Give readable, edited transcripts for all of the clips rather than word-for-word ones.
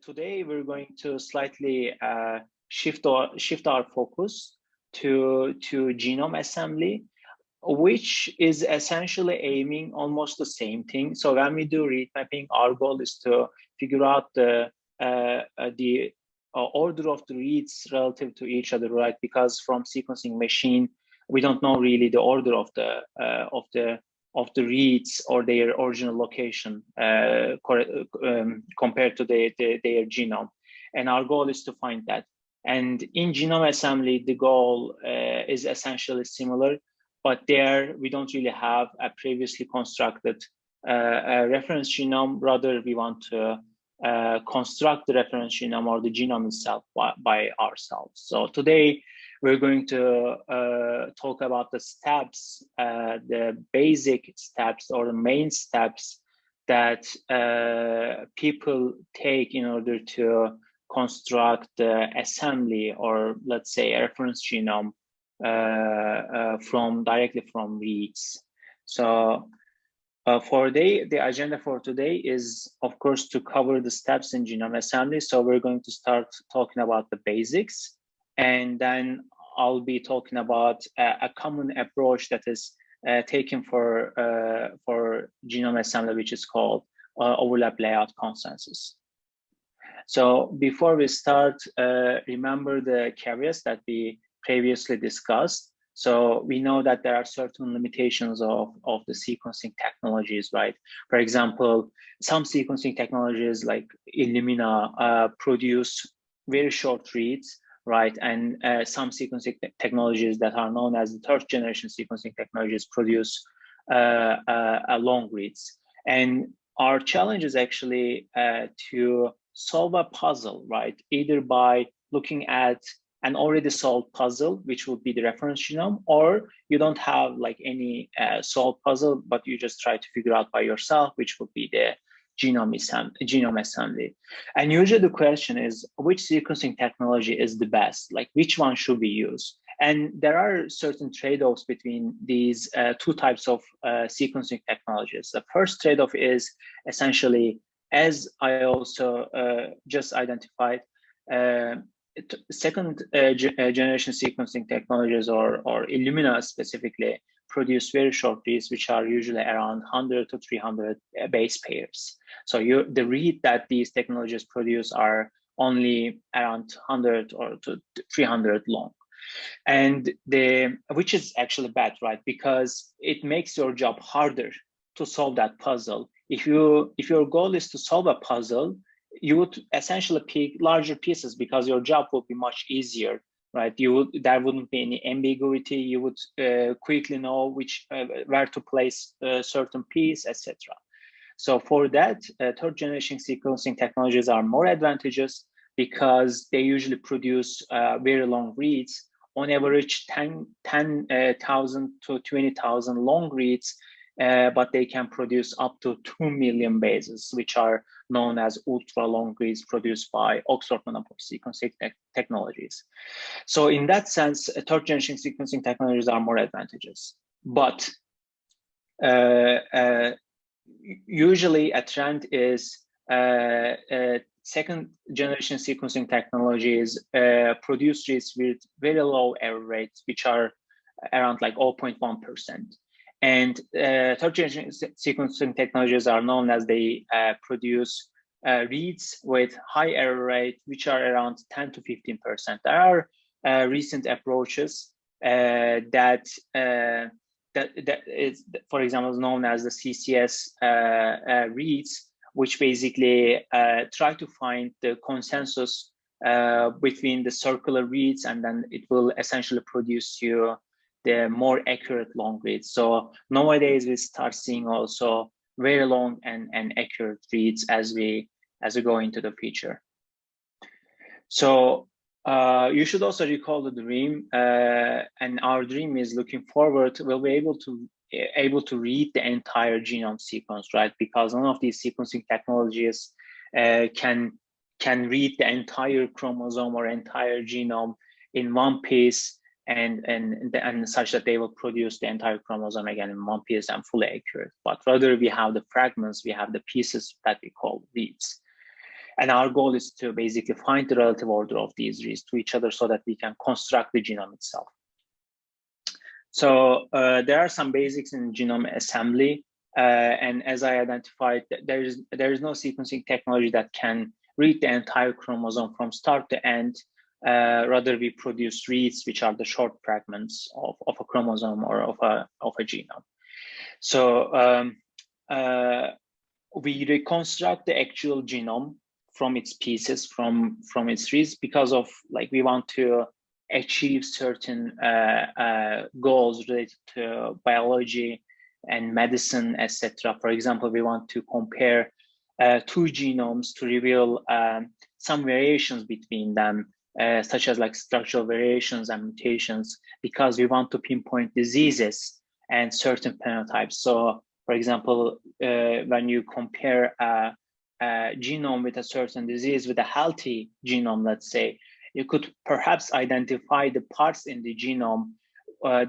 today we're going to slightly shift our focus to genome assembly, which is essentially aiming almost the same thing. So when we do read mapping, our goal is to figure out the order of the reads relative to each other, right? Because from sequencing machine, we don't know really the order of the reads or their original location compared to their genome. And our goal is to find that. And in genome assembly, the goal is essentially similar, but there we don't really have a previously constructed reference genome. Rather, we want to construct the reference genome or the genome itself by ourselves. So today, we're going to talk about the steps, the basic steps or the main steps that people take in order to construct the assembly, or let's say a reference genome directly from reads. So for the agenda for today is, of course, to cover the steps in genome assembly. So we're going to start talking about the basics, and then I'll be talking about a common approach that is taken for genome assembly, which is called overlap layout consensus. So before we start, remember the caveats that we previously discussed. So we know that there are certain limitations of the sequencing technologies, right? For example, some sequencing technologies like Illumina produce very short reads, right? And some sequencing technologies that are known as the third generation sequencing technologies produce long reads. And our challenge is actually to solve a puzzle, right? Either by looking at an already solved puzzle, which would be the reference genome, or you don't have like any solved puzzle, but you just try to figure out by yourself, which would be the genome assembly. And usually the question is, which sequencing technology is the best? Like, which one should we use? And there are certain trade-offs between these two types of sequencing technologies. The first trade-off is essentially, as I also just identified, second generation sequencing technologies, or Illumina specifically, produce very short reads, which are usually around 100 to 300 base pairs. So the read that these technologies produce are only around 100 or to 300 long. And which is actually bad, right? Because it makes your job harder to solve that puzzle. If your goal is to solve a puzzle, you would essentially pick larger pieces because your job would be much easier, right? There wouldn't be any ambiguity. You would quickly know where to place a certain piece, etc. So for that, third generation sequencing technologies are more advantageous because they usually produce very long reads, on average 10,000 to 20,000 long reads, but they can produce up to 2 million bases, which are known as ultra long reads produced by Oxford Nanopore sequencing technologies. So in that sense, third generation sequencing technologies are more advantageous. But usually a trend is second generation sequencing technologies produce reads with very low error rates, which are around like 0.1%. And third generation sequencing technologies are known as they produce reads with high error rate, which are around 10 to 15%. There are recent approaches that is, for example, known as the CCS reads, which basically try to find the consensus between the circular reads, and then it will essentially produce you the more accurate long reads. So nowadays we start seeing also very long and accurate reads as we go into the future. So you should also recall the dream, and our dream is looking forward. We'll be able to read the entire genome sequence, right? Because none of these sequencing technologies can read the entire chromosome or entire genome in one piece, and such that they will produce the entire chromosome again in one piece and fully accurate. But rather we have the fragments, we have the pieces that we call reads. And our goal is to basically find the relative order of these reads to each other so that we can construct the genome itself. So there are some basics in genome assembly. And as I identified, there is no sequencing technology that can read the entire chromosome from start to end. Rather, we produce reads, which are the short fragments of a chromosome or of a genome. So we reconstruct the actual genome from its pieces, from its reads, because of we want to achieve certain goals related to biology and medicine, etc. For example, we want to compare two genomes to reveal some variations between them, such as structural variations and mutations, because we want to pinpoint diseases and certain phenotypes. So, for example, when you compare a genome with a certain disease with a healthy genome, let's say, you could perhaps identify the parts in the genome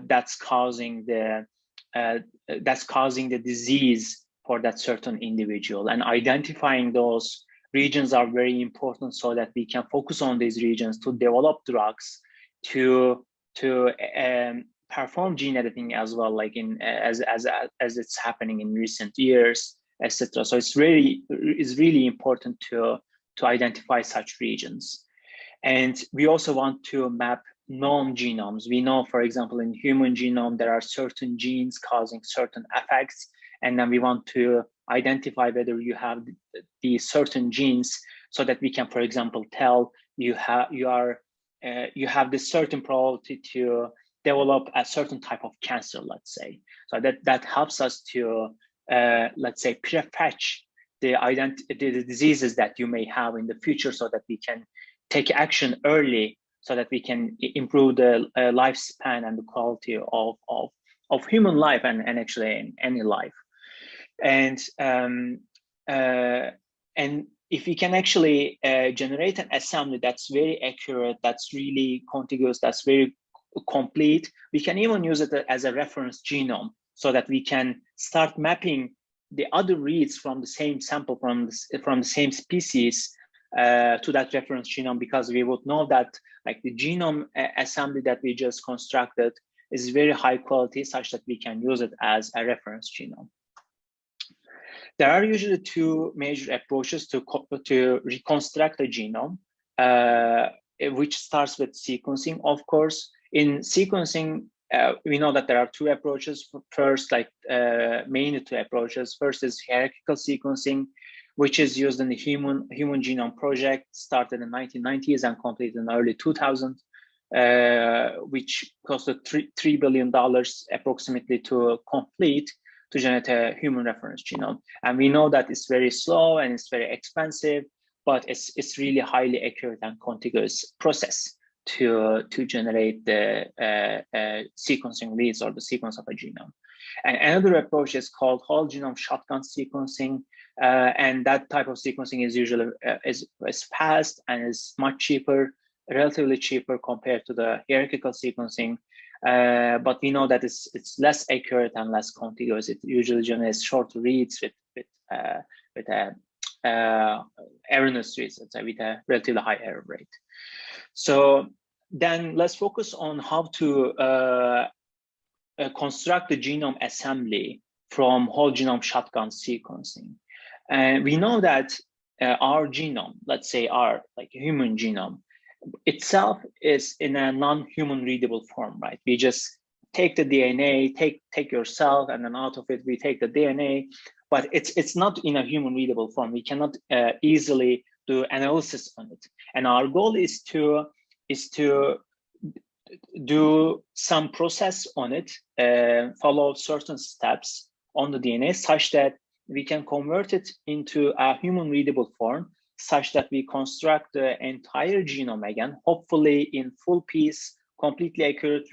that's causing the disease for that certain individual. And identifying those regions are very important so that we can focus on these regions to develop drugs, to perform gene editing as well, as it's happening in recent years, etc. So it's really important to identify such regions. And we also want to map known genomes. We know, for example, in human genome, there are certain genes causing certain effects. And then we want to identify whether you have these certain genes so that we can, for example, tell you have this certain probability to develop a certain type of cancer, let's say. So that helps us to, let's say, prefetch the diseases that you may have in the future so that we can take action early so that we can improve the lifespan and the quality of human life and actually in any life. And if we can actually generate an assembly that's very accurate, that's really contiguous, that's very complete, we can even use it as a reference genome so that we can start mapping the other reads from the same sample, from the same species to that reference genome, because we would know that the genome assembly that we just constructed is very high quality, such that we can use it as a reference genome. There are usually two major approaches to reconstruct a genome, which starts with sequencing, of course. In sequencing, we know that there are two approaches. First, mainly two approaches. First is hierarchical sequencing, which is used in the Human Genome Project, started in the 1990s and completed in the early 2000s, which costed $3 billion approximately to complete, to generate a human reference genome. And we know that it's very slow and it's very expensive, but it's really highly accurate and contiguous process to generate the sequencing leads or the sequence of a genome. And another approach is called whole genome shotgun sequencing, and that type of sequencing is usually is fast and is much cheaper, relatively cheaper compared to the hierarchical sequencing. But we know that it's less accurate and less contiguous. It usually generates short reads with erroneous reads, let's say, with a relatively high error rate. So then let's focus on how to construct the genome assembly from whole genome shotgun sequencing. And we know that our genome, let's say our human genome, itself is in a non-human readable form, right? We just take the DNA, take yourself, and then out of it we take the DNA, but it's not in a human readable form. We cannot easily do analysis on it. And our goal is to do some process on it, follow certain steps on the DNA such that we can convert it into a human readable form, such that we construct the entire genome again, hopefully in full piece, completely accurate,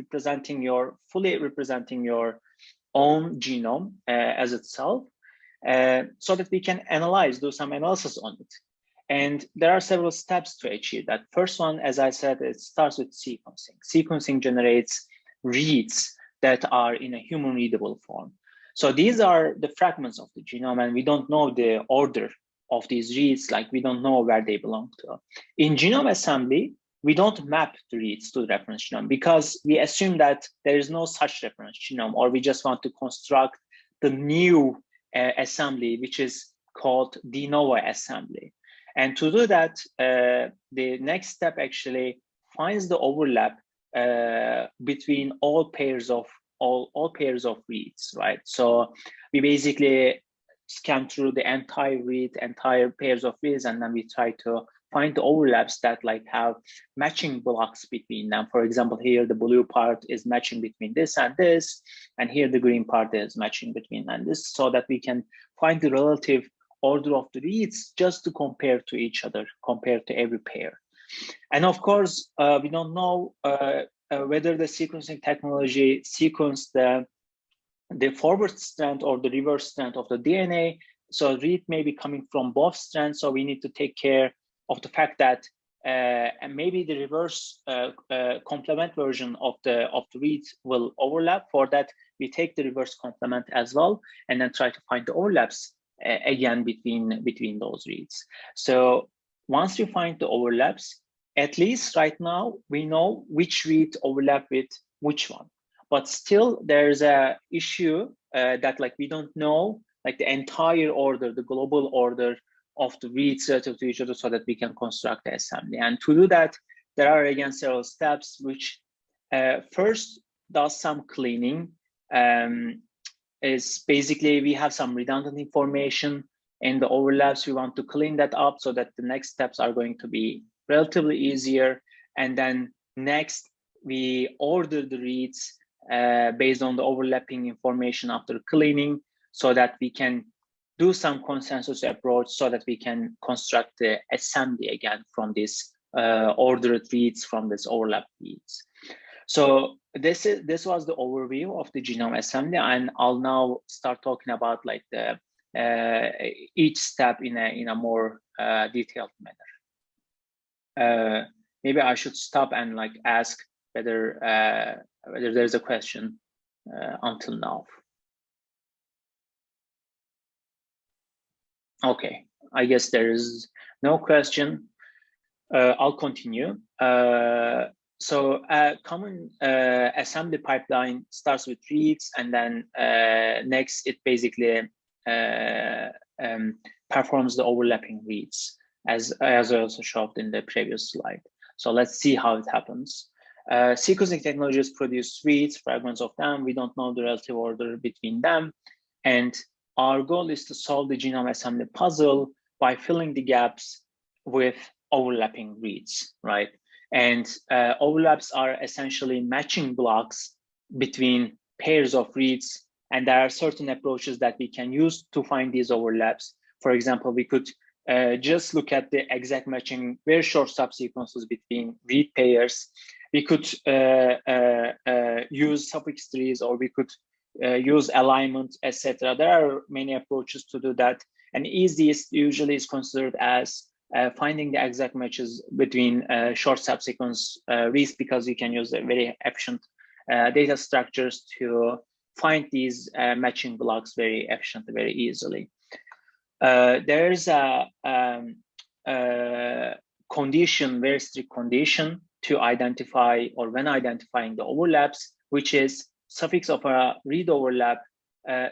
fully representing your own genome as itself, so that we can do some analysis on it. And there are several steps to achieve that. First one, as I said, it starts with sequencing. Sequencing generates reads that are in a human readable form. So these are the fragments of the genome, and we don't know the order of these reads, like we don't know where they belong to. In genome assembly, we don't map the reads to the reference genome because we assume that there is no such reference genome, or we just want to construct the new assembly, which is called de novo assembly. And to do that, the next step actually finds the overlap between all pairs of reads, right? So we basically scan through the entire pairs of reads, and then we try to find the overlaps that like have matching blocks between them. For example, here the blue part is matching between this, and here the green part is matching between and this, so that we can find the relative order of the reads just to compare to each other, compare to every pair. And of course, we don't know whether the sequencing technology sequenced the forward strand or the reverse strand of the DNA. So read may be coming from both strands. So we need to take care of the fact that and maybe the reverse complement version of the read will overlap. For that, we take the reverse complement as well, and then try to find the overlaps again between those reads. So once you find the overlaps, at least right now, we know which read overlap with which one. But still, there's a issue that like we don't know like the entire order, the global order of the reads relative to each other, so that we can construct the assembly. And to do that, there are again several steps, which first does some cleaning. Is basically we have some redundant information in the overlaps. We want to clean that up so that the next steps are going to be relatively easier. And then next, we order the reads based on the overlapping information after cleaning, so that we can do some consensus approach, so that we can construct the assembly again from this ordered reads, from this overlap reads. So this was the overview of the genome assembly, and I'll now start talking about like the each step in a more detailed manner. Maybe I should stop and like ask whether there's a question until now. Okay, I guess there is no question. I'll continue. So a common assembly pipeline starts with reads, and then next it basically performs the overlapping reads, as I also showed in the previous slide. So let's see how it happens. Sequencing technologies produce reads, fragments of them. We don't know the relative order between them. And our goal is to solve the genome assembly puzzle by filling the gaps with overlapping reads, right? And overlaps are essentially matching blocks between pairs of reads. And there are certain approaches that we can use to find these overlaps. For example, we could just look at the exact matching very short subsequences between read pairs. We could use suffix trees, or we could use alignment, etc. There are many approaches to do that. And easiest usually is considered as finding the exact matches between short subsequence reads, because you can use very efficient data structures to find these matching blocks very efficiently, very easily. There's a condition, very strict condition to identify, or when identifying the overlaps, which is suffix of a read overlap,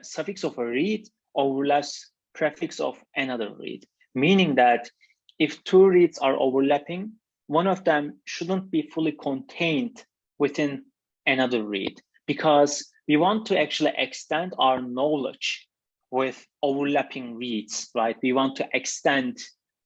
suffix of a read overlaps prefix of another read, meaning that if two reads are overlapping, one of them shouldn't be fully contained within another read, because we want to actually extend our knowledge with overlapping reads, right? We want to extend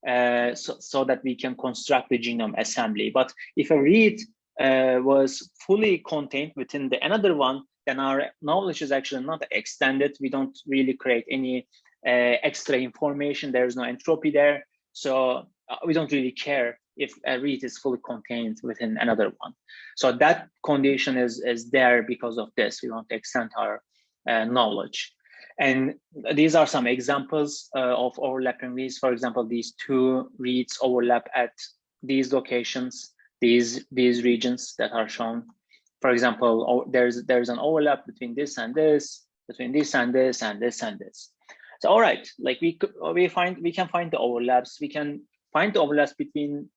so that we can construct the genome assembly. But if a read was fully contained within the another one, then our knowledge is actually not extended. We don't really create any extra information. There's no entropy there. So we don't really care if a read is fully contained within another one. So that condition is there because of this. We want to extend our knowledge. And these are some examples of overlapping reads. For example, these two reads overlap at these locations, these regions that are shown. For example, there's an overlap between this and this, between this and this, and this and this. So all right, like we can find the overlaps. We can find the overlaps between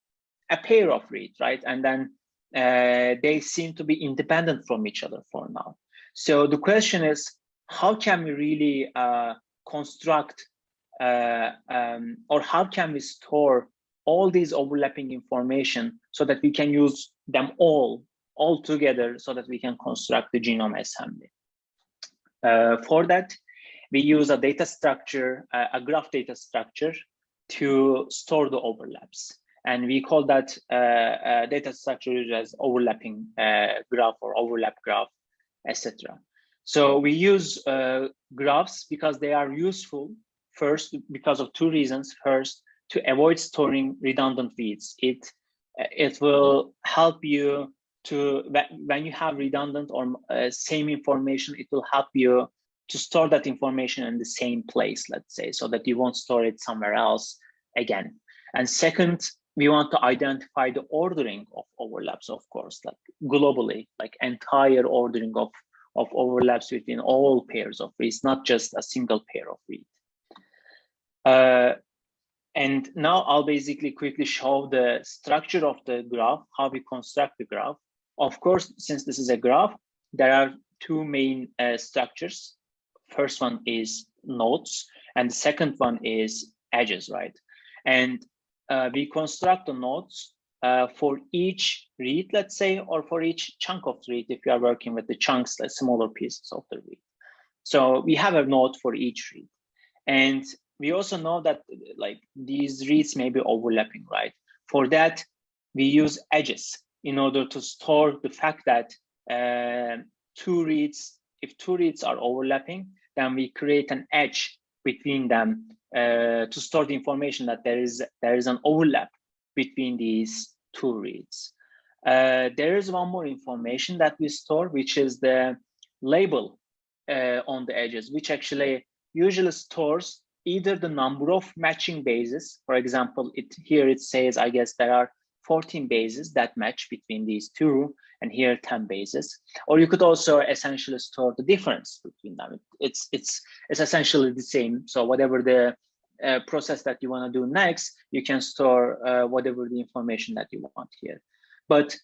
a pair of reads, right? And then they seem to be independent from each other for now. So the question is, how can we really construct or how can we store all these overlapping information so that we can use them all together so that we can construct the genome assembly? For that, we use a data structure, a graph data structure, to store the overlaps. And we call that data structure as overlapping graph or overlap graph, etc. So we use graphs because they are useful. First, because of two reasons. First, to avoid storing redundant reads. It will help you to, when you have redundant or same information, it will help you to store that information in the same place, let's say, so that you won't store it somewhere else again. And second, we want to identify the ordering of overlaps, of course, like globally, like entire ordering of overlaps between all pairs of reads, not just a single pair of reads. And now I'll basically quickly show the structure of the graph, how we construct the graph. Of course, since this is a graph, there are two main structures. First one is nodes, and the second one is edges, right? And we construct the nodes for each read, let's say, or for each chunk of the read if you are working with the chunks, like smaller pieces of the read. So we have a node for each read. And we also know that like these reads may be overlapping, right? For that, we use edges in order to store the fact that if two reads are overlapping, then we create an edge between them to store the information that there is an overlap between these two reads. There is one more information that we store, which is the label on the edges, which actually usually stores either the number of matching bases. For example, here it says, I guess there are 14 bases that match between these two, and here 10 bases. Or you could also essentially store the difference between them. It's essentially the same. So whatever the process that you want to do next, you can store whatever the information that you want here. But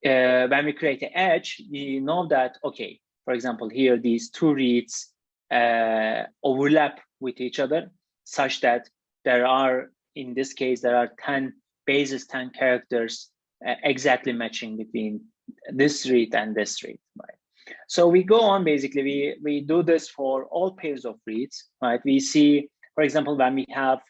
when we create an edge, we know that, okay, for example, here these two reads overlap with each other, such that there are, in this case, there are 10 bases, 10 characters exactly matching between this read and this read, right? So we go on, basically, we do this for all pairs of reads, right? We see, for example, when we have,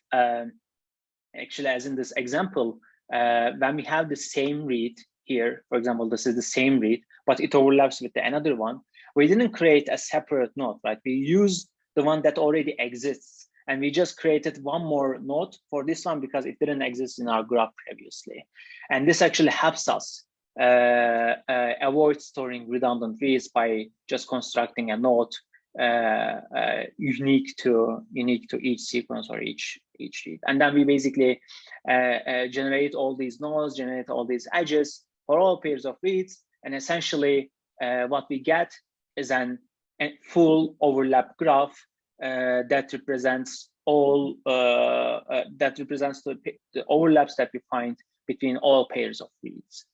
actually, as in this example, when we have the same read here, for example, this is the same read, but it overlaps with another one, we didn't create a separate node, right? We used the one that already exists, and we just created one more node for this one because it didn't exist in our graph previously. And this actually helps us avoid storing redundant reads by just constructing a node unique to each sequence or each read. And then we basically generate all these nodes, generate all these edges for all pairs of reads, and essentially what we get is a full overlap graph that represents all the overlaps that we find between all pairs of reads.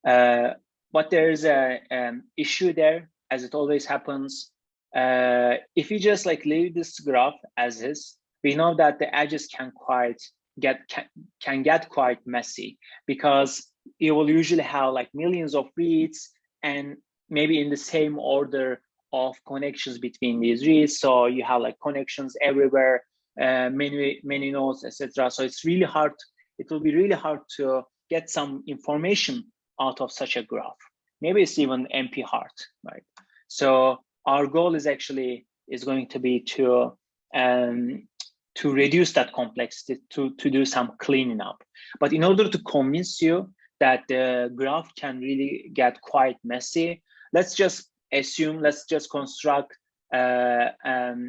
But there's an issue there, as it always happens. If you just like leave this graph as is, we know that the edges can get quite messy, because you will usually have like millions of reads and maybe in the same order of connections between these reads. So you have like connections everywhere, many nodes, etc. So it's really hard. It will be really hard to get some information out of such a graph. Maybe it's even NP hard, right? So our goal is going to be to reduce that complexity, to do some cleaning up. But in order to convince you that the graph can really get quite messy, let's just construct the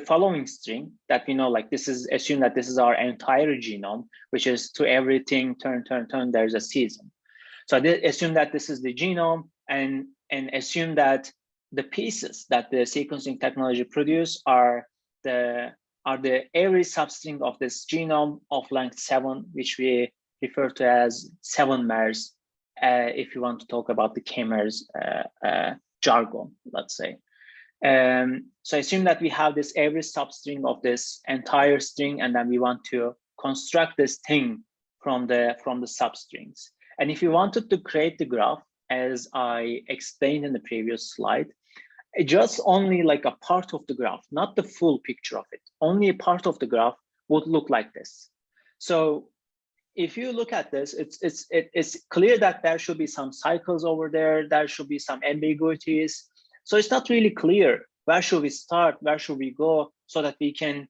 following string that we know, like assume that this is our entire genome, which is to everything, turn, there's a season. So assume that this is the genome, and assume that the pieces that the sequencing technology produce are the every substring of this genome of length 7, which we refer to as 7 mers, if you want to talk about the K-mers jargon, let's say. So assume that we have this every substring of this entire string, and then we want to construct this thing from the substrings. And if you wanted to create the graph, as I explained in the previous slide, just only like a part of the graph, not the full picture of it, only a part of the graph would look like this. So if you look at this, it's clear that there should be some cycles over there, there should be some ambiguities. So it's not really clear where should we start, where should we go, so that we can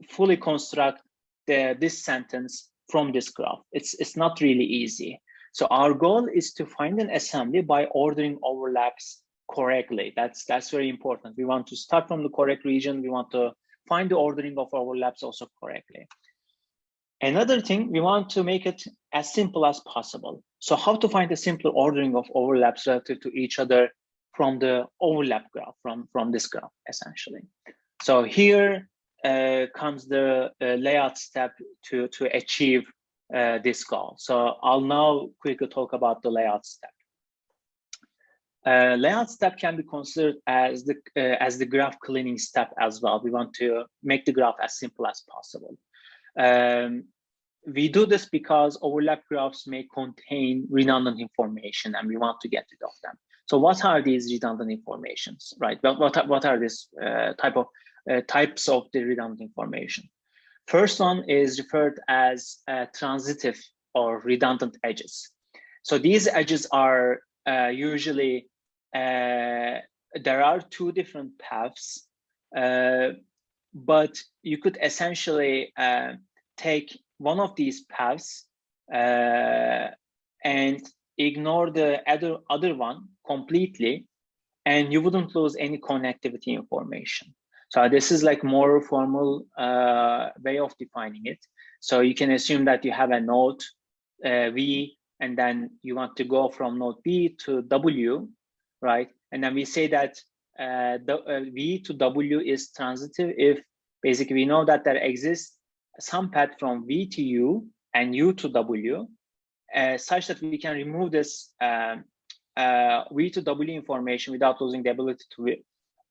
fully construct this sentence from this graph. It's not really easy. So our goal is to find an assembly by ordering overlaps correctly. That's very important. We want to start from the correct region. We want to find the ordering of overlaps also correctly. Another thing, we want to make it as simple as possible. So how to find a simple ordering of overlaps relative to each other from the overlap graph, from this graph, essentially. So here comes the layout step to achieve this goal. So I'll now quickly talk about the layout step. Layout step can be considered as the graph cleaning step as well. We want to make the graph as simple as possible. We do this because overlap graphs may contain redundant information, and we want to get rid of them. So what are these redundant informations, right? Well, what are these types of the redundant information? First one is referred as transitive or redundant edges. So these edges are usually, there are two different paths, but you could essentially take one of these paths and ignore the other one completely, and you wouldn't lose any connectivity information. So this is like more formal way of defining it. So you can assume that you have a node V, and then you want to go from node B to W, right? And then we say that the V to W is transitive if basically we know that there exists some path from V to U and U to W, such that we can remove this V to W information without losing the ability to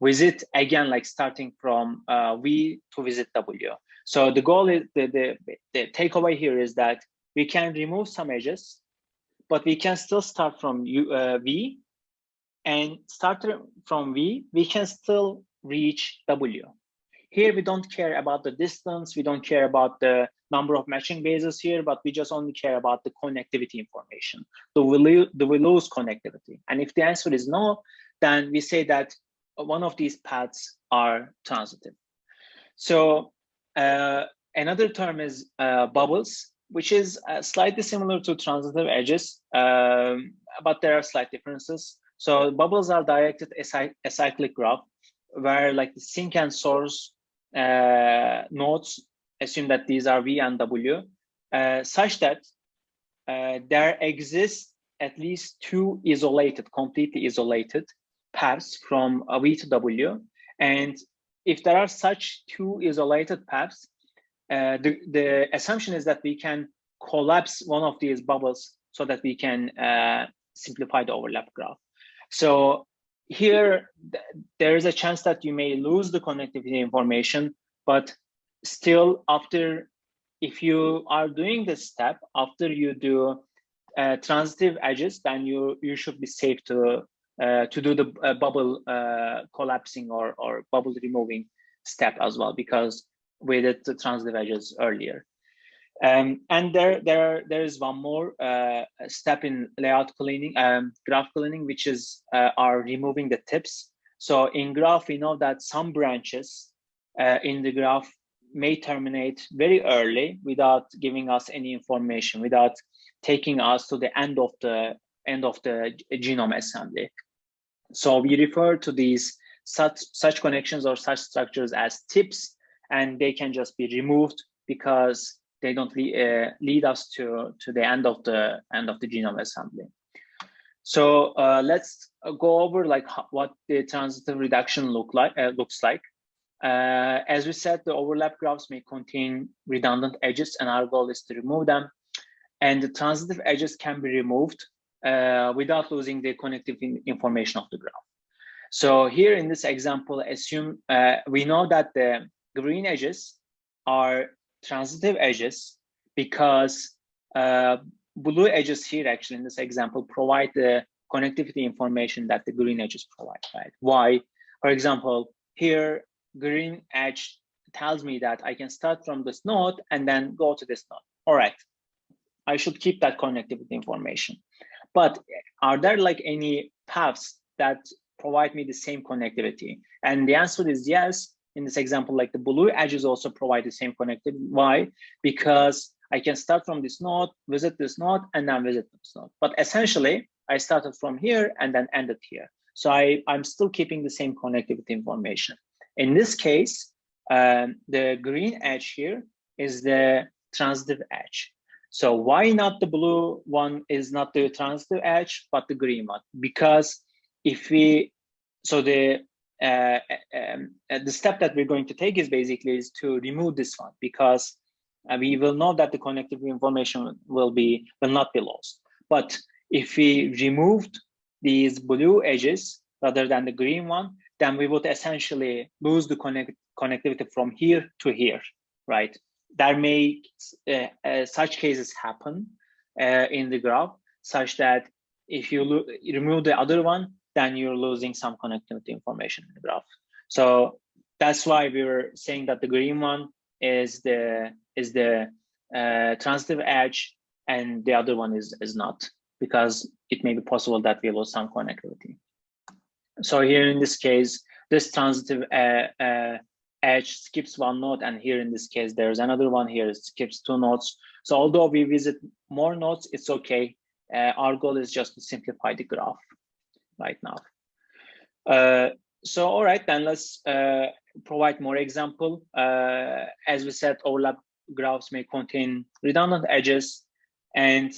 visit again, like starting from V to visit W. So the goal is, the takeaway here is that we can remove some edges, but we can still start from V, and start from V, we can still reach W. Here, we don't care about the distance, we don't care about the number of matching bases here, but we just only care about the connectivity information. Do we lose connectivity? And if the answer is no, then we say that one of these paths are transitive. So another term is bubbles, which is slightly similar to transitive edges, but there are slight differences. So bubbles are directed acyclic graph, where like the sink and source nodes, assume that these are V and W, such that there exists at least two completely isolated paths from V to W. And if there are such two isolated paths, the assumption is that we can collapse one of these bubbles so that we can simplify the overlap graph. So here, there is a chance that you may lose the connectivity information, but still, if you are doing this step, after you do transitive edges, then you should be safe to do the bubble collapsing or bubble removing step as well, because we did the transitive edges earlier. And there is one more step in layout cleaning, graph cleaning, which is are removing the tips. So in graph, we know that some branches in the graph may terminate very early without giving us any information, without taking us to the end of the genome assembly. So we refer to these such connections or such structures as tips, and they can just be removed because they don't lead us to the end of the genome assembly. So let's go over like what the transitive reduction looks like. As we said, the overlap graphs may contain redundant edges, and our goal is to remove them. And the transitive edges can be removed without losing the connective information of the graph. So here in this example, assume we know that the green edges are transitive edges because blue edges here actually in this example provide the connectivity information that the green edges provide, right? Why? For example, here, green edge tells me that I can start from this node and then go to this node. All right, I should keep that connectivity information. But are there like any paths that provide me the same connectivity? And the answer is yes. In this example, like the blue edges also provide the same connectivity. Why? Because I can start from this node, visit this node, and then visit this node. But essentially, I started from here and then ended here. So I'm still keeping the same connectivity information. In this case, the green edge here is the transitive edge. So why not the blue one is not the transitive edge, but the green one? Because if we, so the step that we're going to take is basically is to remove this one, because we will know that the connectivity information will not be lost. But if we removed these blue edges rather than the green one, then we would essentially lose the connectivity from here to here, right? There may such cases happen in the graph, such that if you remove the other one, then you're losing some connectivity information in the graph. So that's why we were saying that the green one is the transitive edge, and the other one is not, because it may be possible that we lose some connectivity. So here in this case, this transitive edge skips one node, and here in this case, there's another one here, it skips two nodes. So although we visit more nodes, it's okay. Our goal is just to simplify the graph right now. So all right, then let's provide more example. As we said, overlap graphs may contain redundant edges. And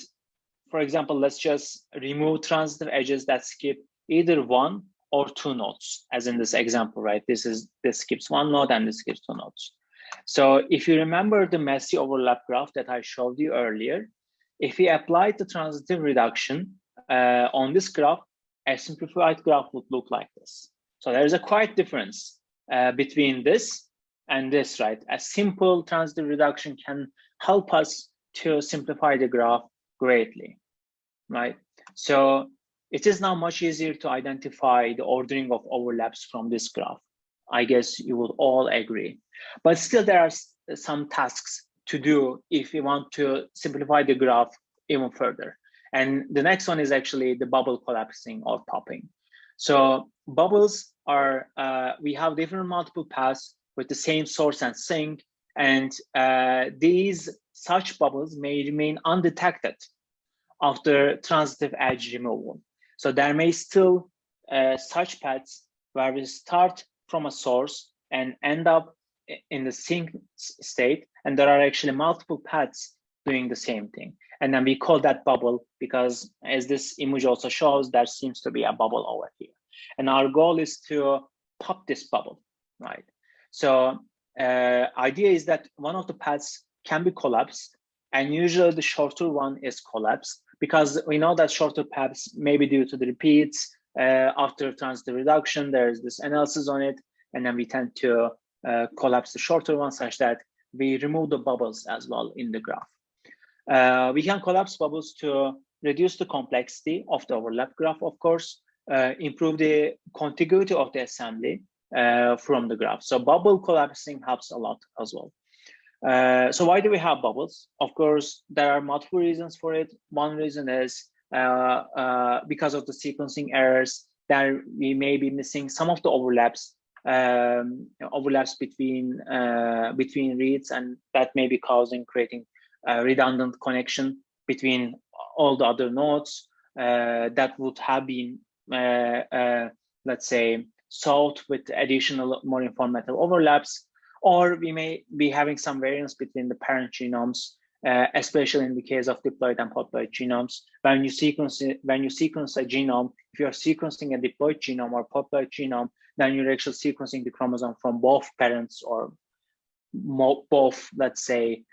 for example, let's just remove transitive edges that skip either one or two nodes, as in this example, right? This skips one node and this skips two nodes. So if you remember the messy overlap graph that I showed you earlier, if we applied the transitive reduction on this graph, a simplified graph would look like this. So there's a quite difference between this and this, right? A simple transitive reduction can help us to simplify the graph greatly, right? So it is now much easier to identify the ordering of overlaps from this graph. I guess you would all agree. But still, there are some tasks to do if we want to simplify the graph even further. And the next one is actually the bubble collapsing or popping. So bubbles are, we have different multiple paths with the same source and sink, and such bubbles may remain undetected after transitive edge removal. So there may still such paths where we start from a source and end up in the sink state, and there are actually multiple paths doing the same thing. And then we call that bubble because, as this image also shows, there seems to be a bubble over here. And our goal is to pop this bubble, right? So idea is that one of the paths can be collapsed, and usually the shorter one is collapsed, because we know that shorter paths may be due to the repeats. After transitive reduction, there's this analysis on it, and then we tend to collapse the shorter one such that we remove the bubbles as well in the graph. We can collapse bubbles to reduce the complexity of the overlap graph, of course, improve the contiguity of the assembly from the graph. So bubble collapsing helps a lot as well. So why do we have bubbles? Of course, there are multiple reasons for it. One reason is because of the sequencing errors, that we may be missing some of the overlaps between reads, and that may be creating a redundant connection between all the other nodes that would have been, let's say, solved with additional more informative overlaps. Or we may be having some variance between the parent genomes, especially in the case of diploid and haploid genomes. When you sequence a genome, if you are sequencing a diploid genome or haploid genome, then you're actually sequencing the chromosome from both parents or both, let's say,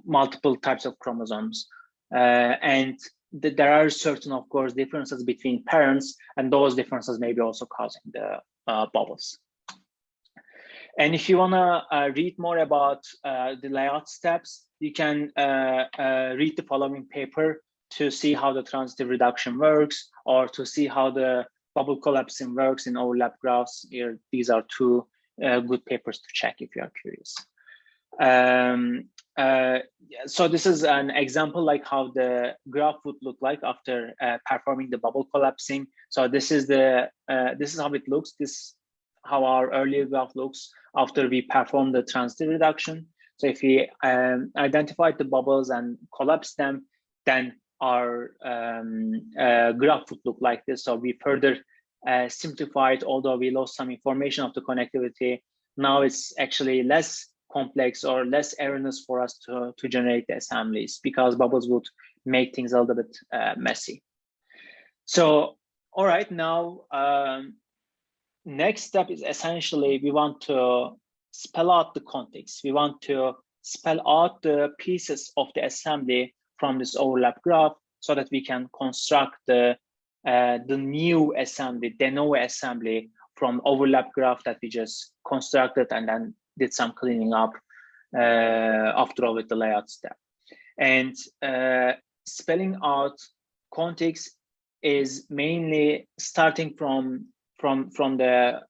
multiple types of chromosomes. And there are certain, of course, differences between parents, and those differences may be also causing the bubbles. And if you want to read more about the layout steps, you can read the following paper to see how the transitive reduction works, or to see how the bubble collapsing works in overlap graphs. Here, these are two good papers to check if you are curious. So this is an example like how the graph would look like after performing the bubble collapsing. So this is the this is how it looks. This how our earlier graph looks after we perform the transitive reduction. So if we identified the bubbles and collapse them, then our graph would look like this. So we further simplified, although we lost some information of the connectivity. Now it's actually less complex or less erroneous for us to generate the assemblies, because bubbles would make things a little bit messy. So, all right, now next step is essentially we want to spell out the context. We want to spell out the pieces of the assembly from this overlap graph so that we can construct the new assembly, de novo assembly from overlap graph that we just constructed and then did some cleaning up after all with the layout step. And spelling out context is mainly starting from the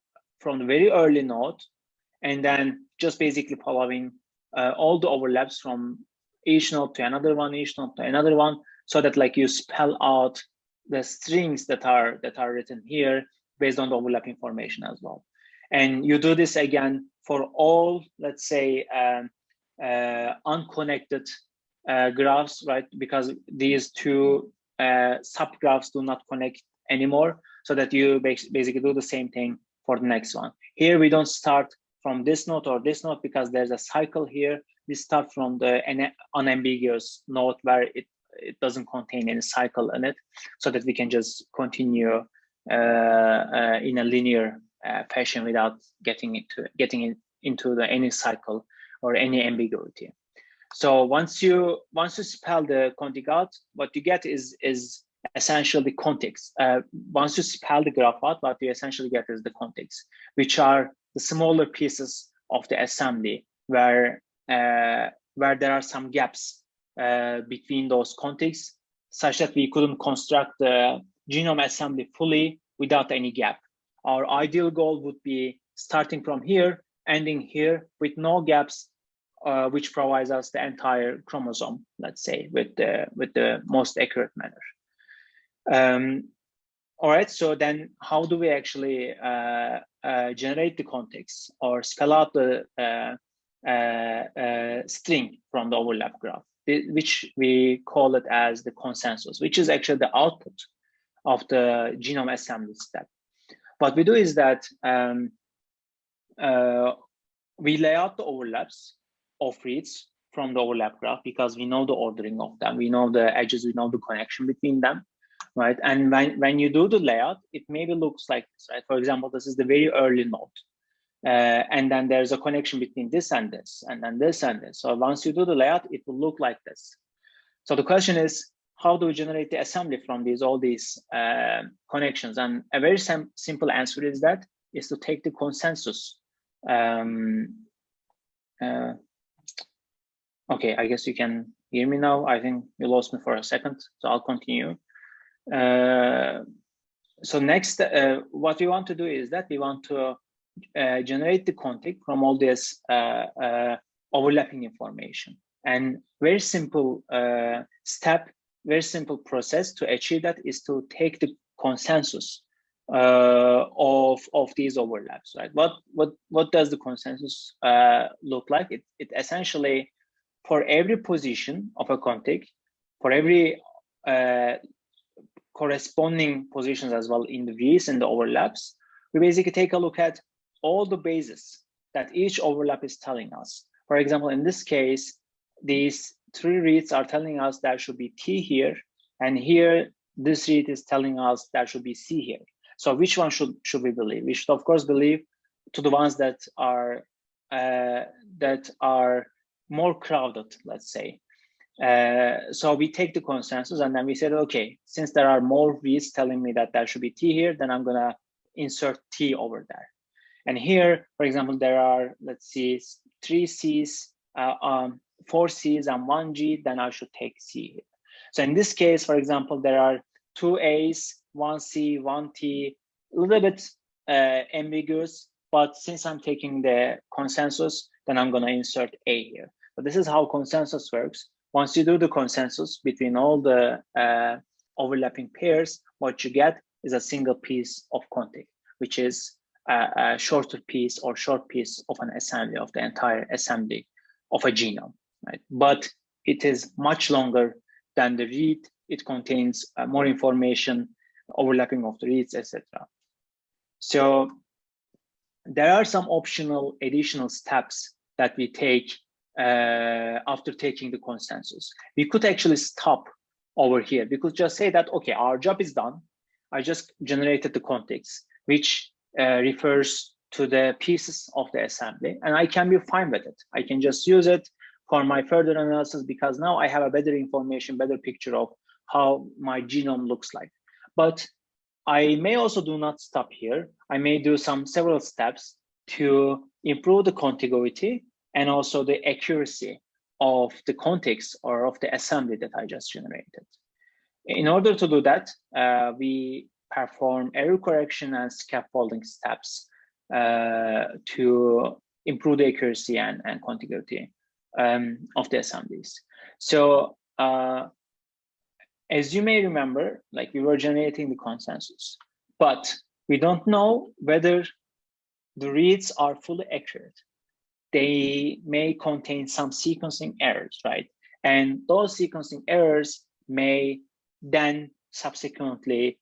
very early node, and then just basically following all the overlaps from each node to another one, each node to another one, so that like you spell out the strings that are written here based on the overlap information as well. And you do this again for all, let's say, unconnected graphs, right? Because these two subgraphs do not connect anymore, so that you basically do the same thing for the next one. Here we don't start from this node or this node because there's a cycle here. We start from the unambiguous node where it doesn't contain any cycle in it, so that we can just continue in a linear fashion without getting into any cycle or any ambiguity. So once you spell the context out, what you get is essentially the context. Once you spell the graph out, what you essentially get is the context, which are the smaller pieces of the assembly where there are some gaps between those contexts, such that we couldn't construct the genome assembly fully without any gap. Our ideal goal would be starting from here, ending here with no gaps, which provides us the entire chromosome, let's say, with the most accurate manner. All right, so then how do we actually generate the context or spell out the string from the overlap graph, which we call it as the consensus, which is actually the output of the genome assembly step. What we do is that we lay out the overlaps of reads from the overlap graph because we know the ordering of them, we know the edges, we know the connection between them, right? And when you do the layout, it maybe looks like this, right? For example, this is the very early node. And then there's a connection between this and this, and then this and this. So once you do the layout, it will look like this. So the question is, how do we generate the assembly from all these connections? And a very simple answer is to take the consensus. Okay, I guess you can hear me now. I think you lost me for a second, so I'll continue. So next, what we want to do is that we want to generate the context from all this overlapping information. And very simple step, very simple process to achieve that is to take the consensus of these overlaps, right? What does the consensus look like? It essentially, for every position of a context, for every corresponding positions as well in the V's and the overlaps, we basically take a look at all the bases that each overlap is telling us. For example, in this case, these three reads are telling us there should be T here, and here this read is telling us there should be C here. So which one should we believe? We should, of course, believe to the ones that are more crowded, let's say. So we take the consensus and then we said, okay, since there are more reads telling me that there should be T here, then I'm gonna insert T over there. And here, for example, there are, let's see, 3 C's, 4 C's and 1 G, then I should take C here. So in this case, for example, there are 2 A's, 1 C, 1 T, a little bit ambiguous, but since I'm taking the consensus, then I'm gonna insert A here. But this is how consensus works. Once you do the consensus between all the overlapping pairs, what you get is a single piece of contig, which is a shorter piece or short piece of an assembly, of the entire assembly of a genome, right? But it is much longer than the read. It contains more information, overlapping of the reads, etc. So there are some optional additional steps that we take after taking the consensus. We could actually stop over here. We could just say that, okay, our job is done. I just generated the context, which refers to the pieces of the assembly, and I can be fine with it. I can just use it for my further analysis because now I have a better information, better picture of how my genome looks like. But I may also do not stop here. I may do several steps to improve the contiguity and also the accuracy of the context or of the assembly that I just generated. In order to do that, we perform error correction and scaffolding steps to improve the accuracy and contiguity of the assemblies. So as you may remember, like we were generating the consensus, but we don't know whether the reads are fully accurate. They may contain some sequencing errors, right? And those sequencing errors may then subsequently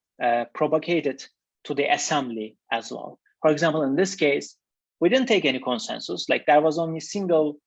propagate it to the assembly as well. For example, in this case, we didn't take any consensus, like there was only single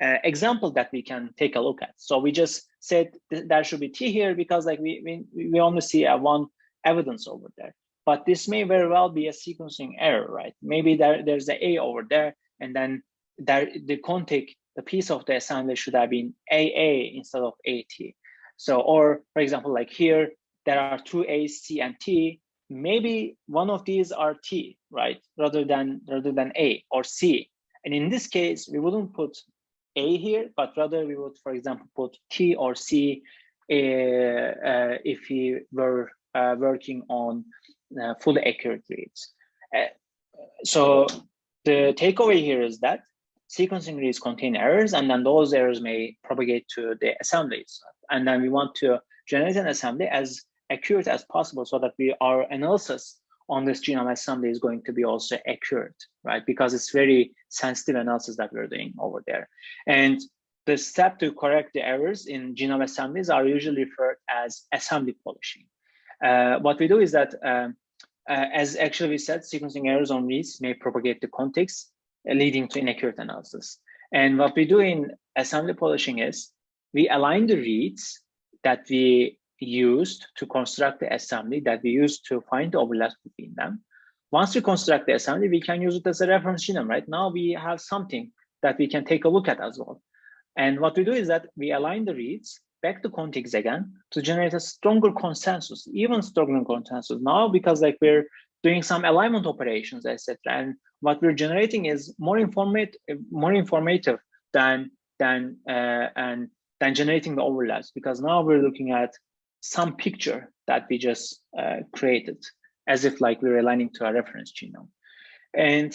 example that we can take a look at. So we just said there should be T here because like we only see one evidence over there. But this may very well be a sequencing error, right? Maybe there's the A over there, and then the contig, the piece of the assembly should have been AA instead of AT. So, or for example, like here, there are 2 A's, C and T. Maybe one of these are T, right? Rather than A or C. And in this case, we wouldn't put A here, but rather we would, for example, put T or C if we were working on fully accurate reads. So the takeaway here is that sequencing reads contain errors, and then those errors may propagate to the assemblies. And then we want to generate an assembly as accurate as possible so that our analysis on this genome assembly is going to be also accurate, right? Because it's very sensitive analysis that we're doing over there. And the step to correct the errors in genome assemblies are usually referred as assembly polishing. What we do is that, as actually we said, sequencing errors on reads may propagate the context, leading to inaccurate analysis. And what we do in assembly polishing is we align the reads that we used to construct the assembly, that we used to find the overlaps between them. Once we construct the assembly, we can use it as a reference genome. Right now, we have something that we can take a look at as well. And what we do is that we align the reads back to contigs again to generate a stronger consensus, even stronger consensus now, because like we're doing some alignment operations, etc. And what we're generating is more informative than generating the overlaps, because now we're looking at some picture that we just created, as if like we're aligning to a reference genome. And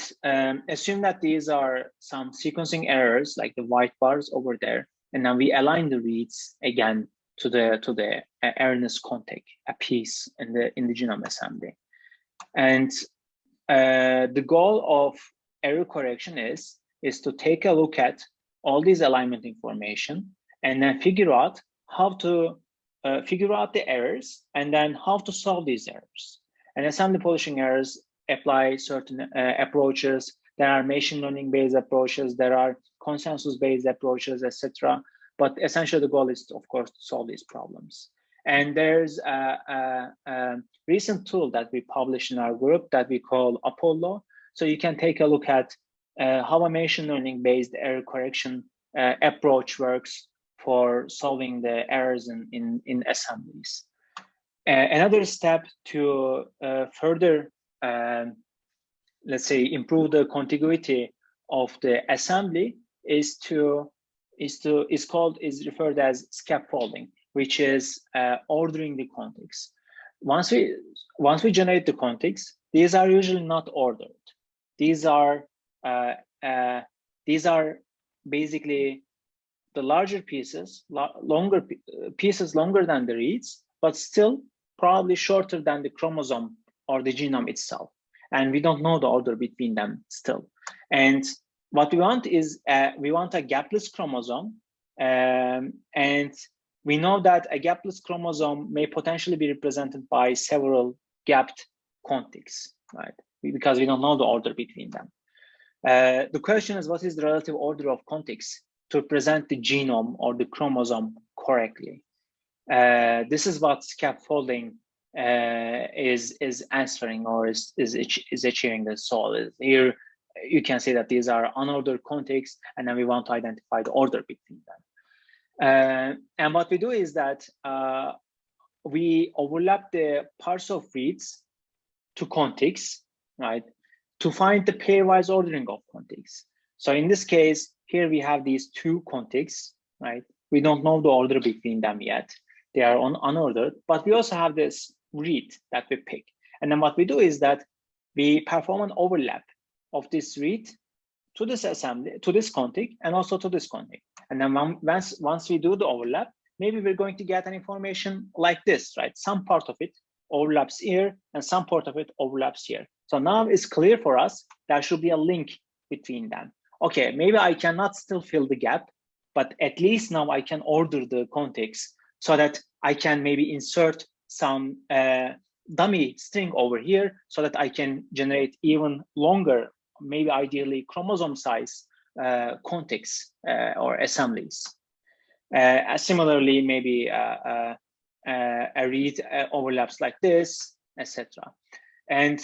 assume that these are some sequencing errors, like the white bars over there, and then we align the reads again to the erroneous contig, a piece in the genome assembly. And the goal of error correction is to take a look at all these alignment information and then figure out how to figure out the errors and then how to solve these errors. And assembly polishing errors apply certain approaches. There are machine learning based approaches, there are consensus based approaches, etc. But essentially the goal is to, of course, to solve these problems. And there's a recent tool that we published in our group that we call Apollo. So you can take a look at how a machine learning based error correction approach works for solving the errors in assemblies. Another step to further, let's say, improve the contiguity of the assembly is referred as scaffolding, which is ordering the contigs. Once we generate the contigs, these are usually not ordered. These are basically the larger pieces, longer than the reads, but still probably shorter than the chromosome or the genome itself. And we don't know the order between them still. And what we want is we want a gapless chromosome, and we know that a gapless chromosome may potentially be represented by several gapped contigs, right? Because we don't know the order between them. The question is, what is the relative order of contigs to present the genome or the chromosome correctly? This is what scaffolding is answering, or is achieving the solve. Here you can see that these are unordered contigs, and then we want to identify the order between them. And what we do is that we overlap the parts of reads to contigs, right, to find the pairwise ordering of contigs. So in this case, here we have these two contigs, right? We don't know the order between them yet. They are unordered, but we also have this read that we pick. And then what we do is that we perform an overlap of this read to this assembly, to this contig, and also to this contig. And then once we do the overlap, maybe we're going to get an information like this, right? Some part of it overlaps here, and some part of it overlaps here. So now it's clear for us there should be a link between them. Okay, maybe I cannot still fill the gap, but at least now I can order the contigs so that I can maybe insert some dummy string over here so that I can generate even longer, maybe ideally chromosome size contigs or assemblies. Similarly, maybe a read overlaps like this, etc. And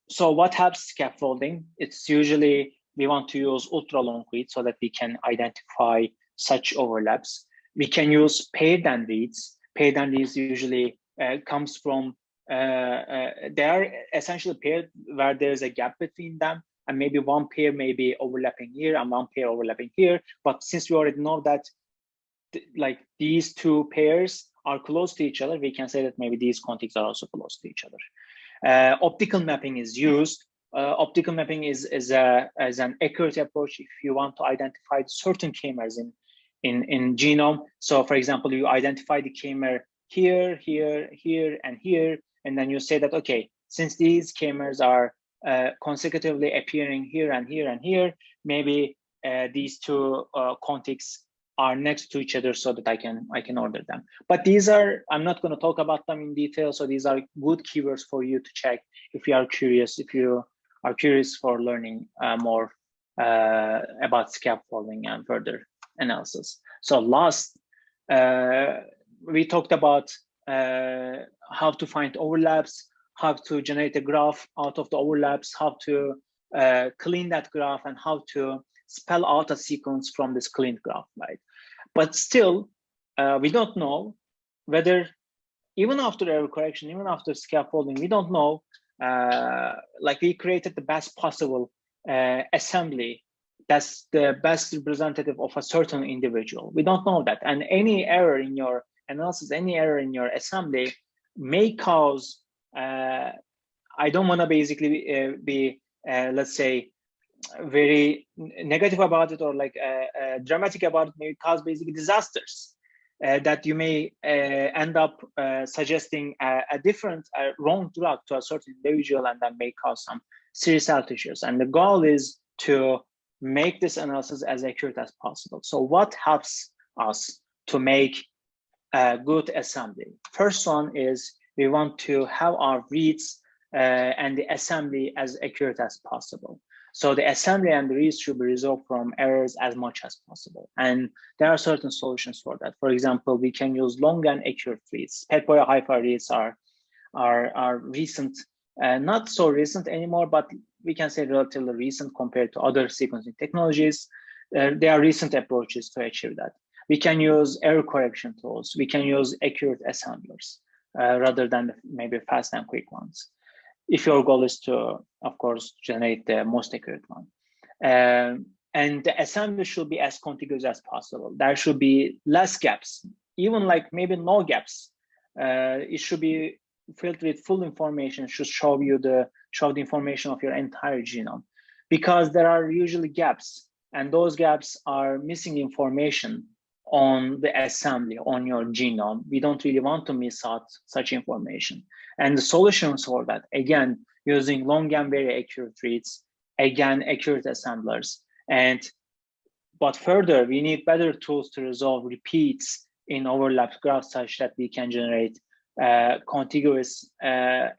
so what helps scaffolding? It's usually we want to use ultra long reads so that we can identify such overlaps. We can use paired and reads. Paired and reads usually comes from, they are essentially paired where there's a gap between them, and maybe one pair may be overlapping here and one pair overlapping here. But since we already know that like these two pairs are close to each other, we can say that maybe these contigs are also close to each other. Optical mapping is used. Optical mapping is an accurate approach if you want to identify certain k-mers in genome. So for example, you identify the k-mer here, here, here, and here, and then you say that, okay, since these k-mers are consecutively appearing here and here and here, maybe these two contigs are next to each other so that I can order them. But these are, I'm not going to talk about them in detail. So these are good keywords for you to check if you are curious, for learning more about scaffolding and further analysis. So last, we talked about how to find overlaps, how to generate a graph out of the overlaps, how to clean that graph, and how to spell out a sequence from this cleaned graph, right? But still, we don't know whether, even after error correction, even after scaffolding, we don't know, like we created the best possible assembly that's the best representative of a certain individual. We don't know that. And any error in your analysis, any error in your assembly may cause, I don't want to basically be, let's say, very negative about it or like dramatic about it, may cause basically disasters that you may end up suggesting a different wrong drug to a certain individual, and that may cause some serious health issues. And the goal is to make this analysis as accurate as possible. So what helps us to make a good assembly? First one is we want to have our reads and the assembly as accurate as possible. So the assembly and the reads should be resolved from errors as much as possible. And there are certain solutions for that. For example, we can use long and accurate reads. PET-BOY HiFi reads are recent, not so recent anymore, but we can say relatively recent compared to other sequencing technologies. There are recent approaches to achieve that. We can use error correction tools. We can use accurate assemblers rather than maybe fast and quick ones, if your goal is to, of course, generate the most accurate one. And the assembly should be as contiguous as possible. There should be less gaps, even like maybe no gaps. It should be filled with full information, should show you the information of your entire genome, because there are usually gaps, and those gaps are missing information on the assembly on your genome. We don't really want to miss out such information. And the solutions for that, again, using long and very accurate reads, again, accurate assemblers. But further, we need better tools to resolve repeats in overlapped graphs such that we can generate contiguous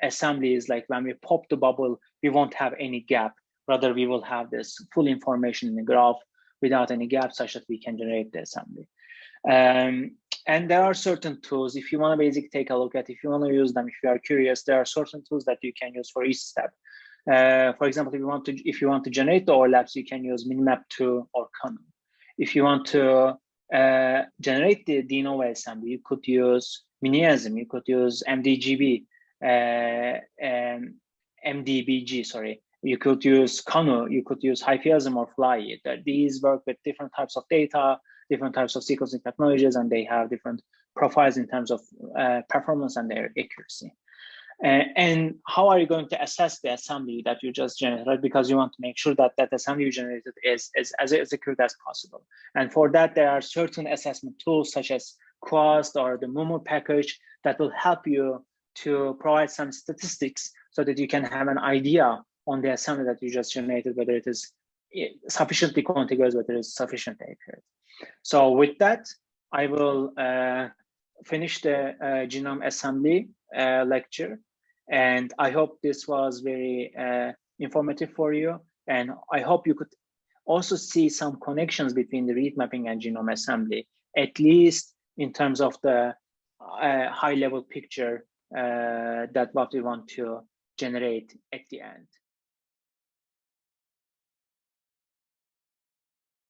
assemblies. Like when we pop the bubble, we won't have any gap. Rather, we will have this full information in the graph without any gap, such that we can generate the assembly. And there are certain tools, if you want to basically take a look at, if you want to use them, if you are curious, there are certain tools that you can use for each step. For example, if you want to generate the overlaps, you can use Minimap2 or Genome. If you want to generate the de novo assembly, you could use Miniasm, you could use MDGB, MDBG, sorry. You could use Kanu, you could use Hyphiasm or Fly. These work with different types of data, different types of sequencing technologies, and they have different profiles in terms of performance and their accuracy. And how are you going to assess the assembly that you just generated, right? Because you want to make sure that that assembly you generated is as accurate as possible. And for that, there are certain assessment tools such as Quast or the Mumu package that will help you to provide some statistics so that you can have an idea on the assembly that you just generated, whether it is sufficiently contiguous, whether it is sufficiently accurate. So with that, I will finish the genome assembly lecture. And I hope this was very informative for you. And I hope you could also see some connections between the read mapping and genome assembly, at least in terms of the high level picture that what we want to generate at the end.